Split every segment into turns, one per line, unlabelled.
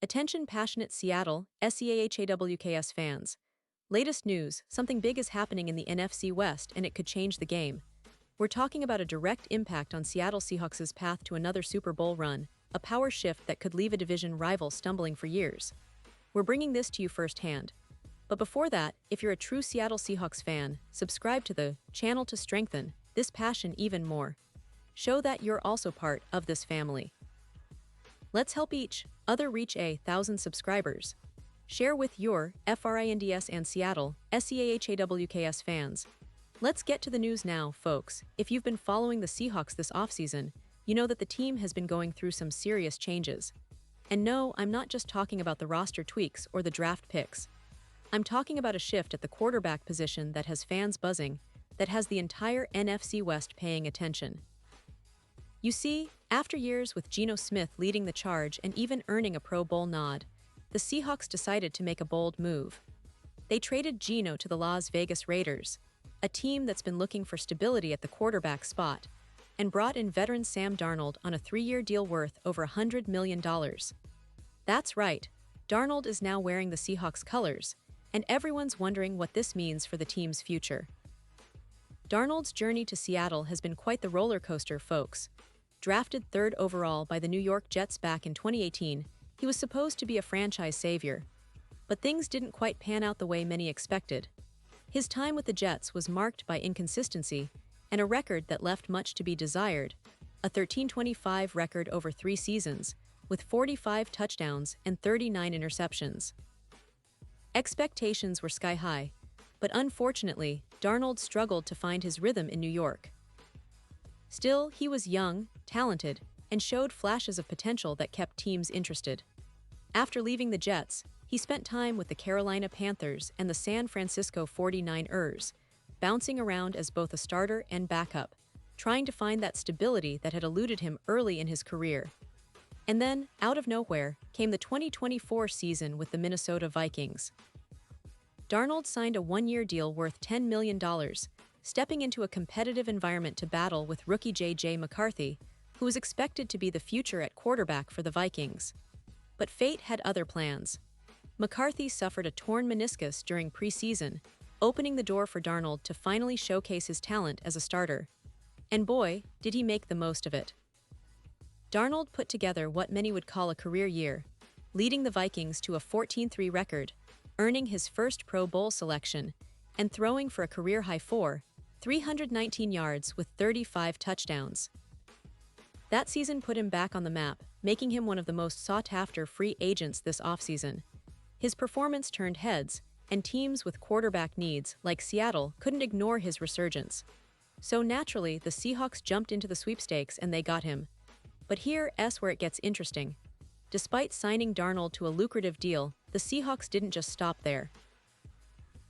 Attention passionate Seattle, SEAHAWKS fans. Latest news, something big is happening in the NFC West and it could change the game. We're talking about a direct impact on Seattle Seahawks' path to another Super Bowl run, a power shift that could leave a division rival stumbling for years. We're bringing this to you firsthand. But before that, if you're a true Seattle Seahawks fan, subscribe to the channel to strengthen this passion even more. Show that you're also part of this family. Let's help each other reach 1,000 subscribers. Share with your FRINDS and Seattle, SEAHAWKS fans. Let's get to the news now, folks. If you've been following the Seahawks this offseason, you know that the team has been going through some serious changes. And no, I'm not just talking about the roster tweaks or the draft picks. I'm talking about a shift at the quarterback position that has fans buzzing, that has the entire NFC West paying attention. You see, after years with Geno Smith leading the charge and even earning a Pro Bowl nod, the Seahawks decided to make a bold move. They traded Geno to the Las Vegas Raiders, a team that's been looking for stability at the quarterback spot, and brought in veteran Sam Darnold on a 3-year deal worth over $100 million. That's right, Darnold is now wearing the Seahawks colors, and everyone's wondering what this means for the team's future. Darnold's journey to Seattle has been quite the roller coaster, folks. Drafted 3rd overall by the New York Jets back in 2018, he was supposed to be a franchise savior. But things didn't quite pan out the way many expected. His time with the Jets was marked by inconsistency and a record that left much to be desired, a 13-25 record over 3 seasons, with 45 touchdowns and 39 interceptions. Expectations were sky high, but unfortunately, Darnold struggled to find his rhythm in New York. Still, he was young, talented, and showed flashes of potential that kept teams interested. After leaving the Jets, he spent time with the Carolina Panthers and the San Francisco 49ers, bouncing around as both a starter and backup, trying to find that stability that had eluded him early in his career. And then, out of nowhere, came the 2024 season with the Minnesota Vikings. Darnold signed a 1-year deal worth $10 million, stepping into a competitive environment to battle with rookie J.J. McCarthy, who was expected to be the future at quarterback for the Vikings. But fate had other plans. McCarthy suffered a torn meniscus during preseason, opening the door for Darnold to finally showcase his talent as a starter. And boy, did he make the most of it. Darnold put together what many would call a career year, leading the Vikings to a 14-3 record, earning his first Pro Bowl selection, and throwing for a career-high 319 yards with 35 touchdowns. That season put him back on the map, making him one of the most sought-after free agents this offseason. His performance turned heads, and teams with quarterback needs, like Seattle, couldn't ignore his resurgence. So naturally, the Seahawks jumped into the sweepstakes and they got him. But here's where it gets interesting. Despite signing Darnold to a lucrative deal, the Seahawks didn't just stop there.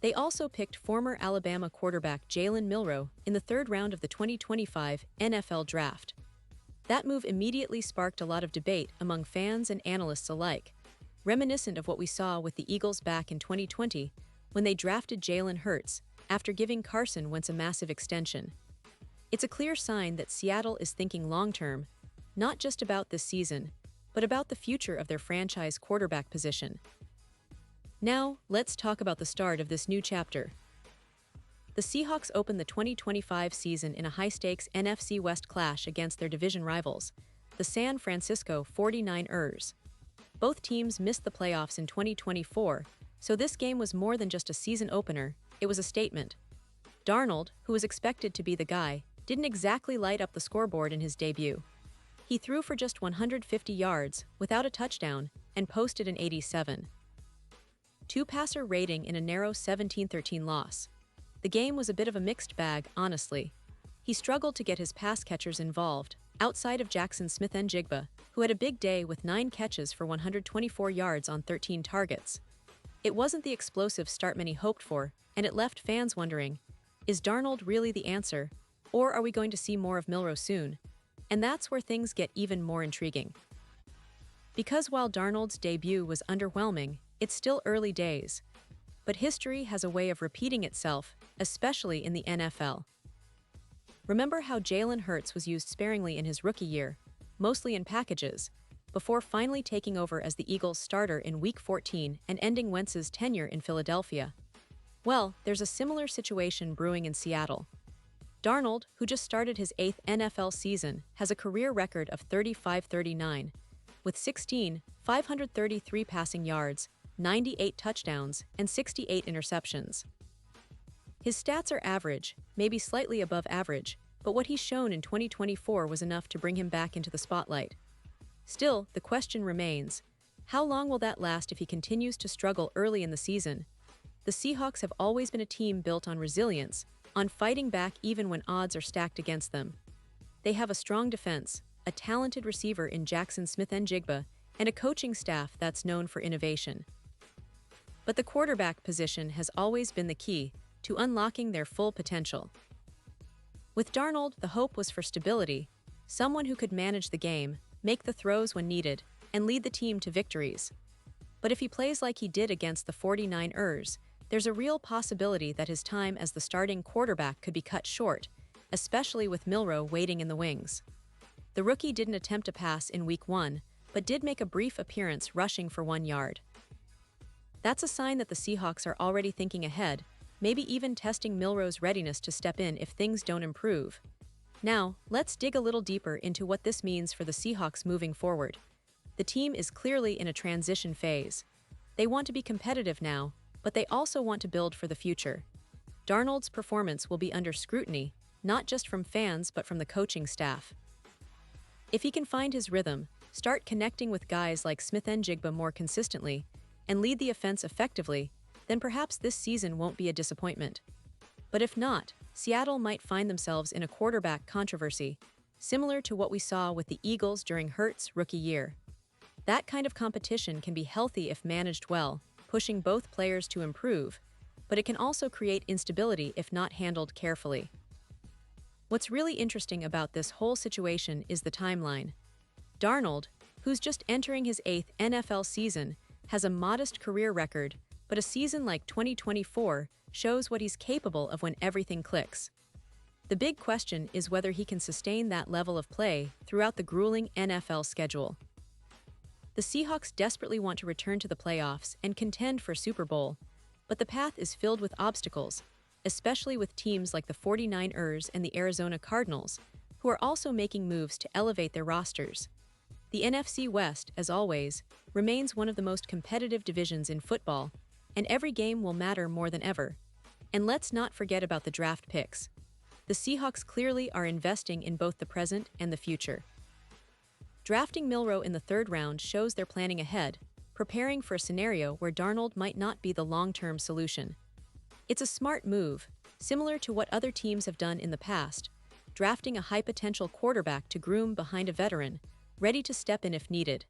They also picked former Alabama quarterback Jalen Milroe in the 3rd round of the 2025 NFL Draft. That move immediately sparked a lot of debate among fans and analysts alike, reminiscent of what we saw with the Eagles back in 2020 when they drafted Jalen Hurts after giving Carson Wentz a massive extension. It's a clear sign that Seattle is thinking long-term, not just about this season, but about the future of their franchise quarterback position. Now, let's talk about the start of this new chapter. The Seahawks opened the 2025 season in a high-stakes NFC West clash against their division rivals, the San Francisco 49ers. Both teams missed the playoffs in 2024, so this game was more than just a season opener, it was a statement. Darnold, who was expected to be the guy, didn't exactly light up the scoreboard in his debut. He threw for just 150 yards, without a touchdown, and posted an 87. 2-passer rating in a narrow 17-13 loss. The game was a bit of a mixed bag, honestly. He struggled to get his pass catchers involved, outside of Jackson Smith-Njigba, who had a big day with 9 catches for 124 yards on 13 targets. It wasn't the explosive start many hoped for, and it left fans wondering, is Darnold really the answer, or are we going to see more of Milroe soon? And that's where things get even more intriguing. Because while Darnold's debut was underwhelming, it's still early days. But history has a way of repeating itself, especially in the NFL. Remember how Jalen Hurts was used sparingly in his rookie year, mostly in packages, before finally taking over as the Eagles' starter in Week 14 and ending Wentz's tenure in Philadelphia. Well, there's a similar situation brewing in Seattle. Darnold, who just started his 8th NFL season, has a career record of 35-39, with 533 passing yards, 98 touchdowns, and 68 interceptions. His stats are average, maybe slightly above average, but what he's shown in 2024 was enough to bring him back into the spotlight. Still, the question remains, how long will that last if he continues to struggle early in the season? The Seahawks have always been a team built on resilience, on fighting back even when odds are stacked against them. They have a strong defense, a talented receiver in Jackson Smith-Njigba, and a coaching staff that's known for innovation. But the quarterback position has always been the key to unlocking their full potential. With Darnold, the hope was for stability, someone who could manage the game, make the throws when needed, and lead the team to victories. But if he plays like he did against the 49ers, there's a real possibility that his time as the starting quarterback could be cut short, especially with Milroe waiting in the wings. The rookie didn't attempt a pass in Week 1, but did make a brief appearance rushing for 1 yard. That's a sign that the Seahawks are already thinking ahead, maybe even testing Milroe's readiness to step in if things don't improve. Now, let's dig a little deeper into what this means for the Seahawks moving forward. The team is clearly in a transition phase. They want to be competitive now, but they also want to build for the future. Darnold's performance will be under scrutiny, not just from fans but from the coaching staff. If he can find his rhythm, start connecting with guys like Smith-Njigba more consistently, and lead the offense effectively, then perhaps this season won't be a disappointment. But if not, Seattle might find themselves in a quarterback controversy, similar to what we saw with the Eagles during Hurts' rookie year. That kind of competition can be healthy if managed well, pushing both players to improve, but it can also create instability if not handled carefully. What's really interesting about this whole situation is the timeline. Darnold, who's just entering his 8th NFL season, has a modest career record, but a season like 2024 shows what he's capable of when everything clicks. The big question is whether he can sustain that level of play throughout the grueling NFL schedule. The Seahawks desperately want to return to the playoffs and contend for Super Bowl, but the path is filled with obstacles, especially with teams like the 49ers and the Arizona Cardinals, who are also making moves to elevate their rosters. The NFC West, as always, remains one of the most competitive divisions in football, and every game will matter more than ever. And let's not forget about the draft picks. The Seahawks clearly are investing in both the present and the future. Drafting Milroe in the 3rd round shows they're planning ahead, preparing for a scenario where Darnold might not be the long-term solution. It's a smart move, similar to what other teams have done in the past, drafting a high-potential quarterback to groom behind a veteran, ready to step in if needed.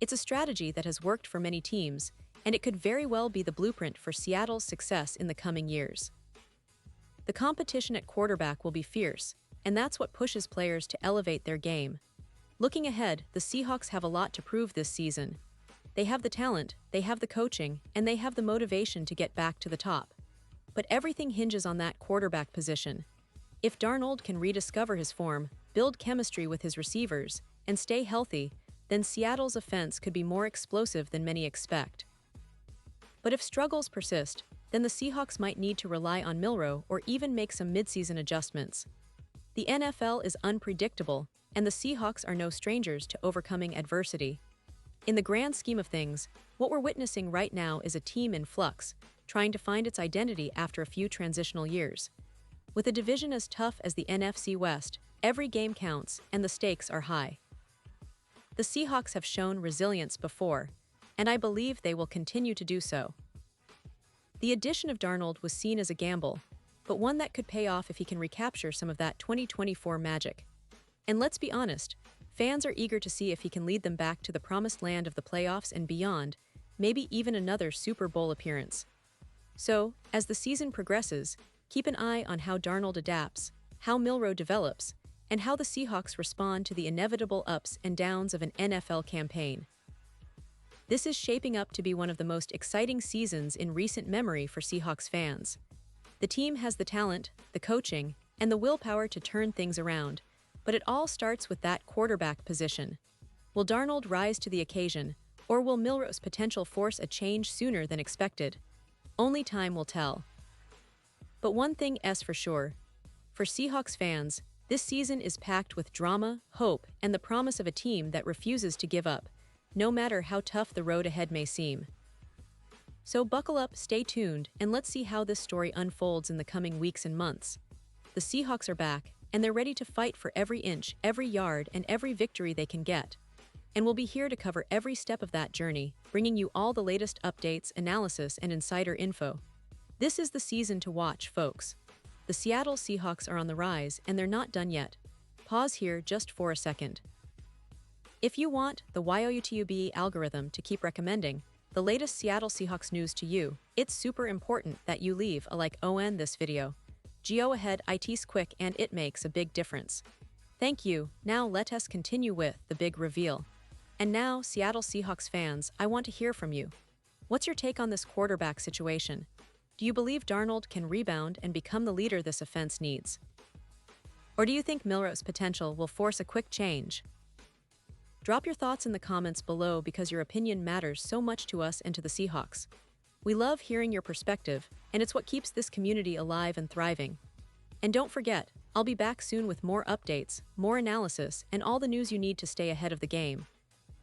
It's a strategy that has worked for many teams, and it could very well be the blueprint for Seattle's success in the coming years. The competition at quarterback will be fierce, and that's what pushes players to elevate their game. Looking ahead, the Seahawks have a lot to prove this season. They have the talent, they have the coaching, and they have the motivation to get back to the top. But everything hinges on that quarterback position. If Darnold can rediscover his form, build chemistry with his receivers, and stay healthy, then Seattle's offense could be more explosive than many expect. But if struggles persist, then the Seahawks might need to rely on Milroe or even make some midseason adjustments. The NFL is unpredictable, and the Seahawks are no strangers to overcoming adversity. In the grand scheme of things, what we're witnessing right now is a team in flux, trying to find its identity after a few transitional years. With a division as tough as the NFC West, every game counts and the stakes are high. The Seahawks have shown resilience before, and I believe they will continue to do so. The addition of Darnold was seen as a gamble, but one that could pay off if he can recapture some of that 2024 magic. And let's be honest, fans are eager to see if he can lead them back to the promised land of the playoffs and beyond, maybe even another Super Bowl appearance. So, as the season progresses, keep an eye on how Darnold adapts, how Milroe develops, and how the Seahawks respond to the inevitable ups and downs of an NFL campaign. This is shaping up to be one of the most exciting seasons in recent memory for Seahawks fans. The team has the talent, the coaching, and the willpower to turn things around, but it all starts with that quarterback position. Will Darnold rise to the occasion, or will Milroe's potential force a change sooner than expected? Only time will tell. But one thing is for sure. For Seahawks fans, this season is packed with drama, hope, and the promise of a team that refuses to give up, no matter how tough the road ahead may seem. So buckle up, stay tuned, and let's see how this story unfolds in the coming weeks and months. The Seahawks are back, and they're ready to fight for every inch, every yard, and every victory they can get. And we'll be here to cover every step of that journey, bringing you all the latest updates, analysis, and insider info. This is the season to watch, folks. The Seattle Seahawks are on the rise, and they're not done yet. Pause here just for a second. If you want the YouTube algorithm to keep recommending the latest Seattle Seahawks news to you, it's super important that you leave a like on this video. Go ahead, it's quick and it makes a big difference. Thank you. Now let us continue with the big reveal. And now, Seattle Seahawks fans, I want to hear from you. What's your take on this quarterback situation? Do you believe Darnold can rebound and become the leader this offense needs? Or do you think Milroe's potential will force a quick change? Drop your thoughts in the comments below because your opinion matters so much to us and to the Seahawks. We love hearing your perspective, and it's what keeps this community alive and thriving. And don't forget, I'll be back soon with more updates, more analysis, and all the news you need to stay ahead of the game.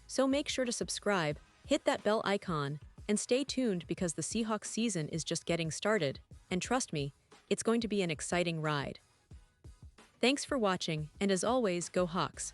So make sure to subscribe, hit that bell icon, and stay tuned because the Seahawks season is just getting started, and trust me, it's going to be an exciting ride. Thanks for watching, and as always, go Hawks!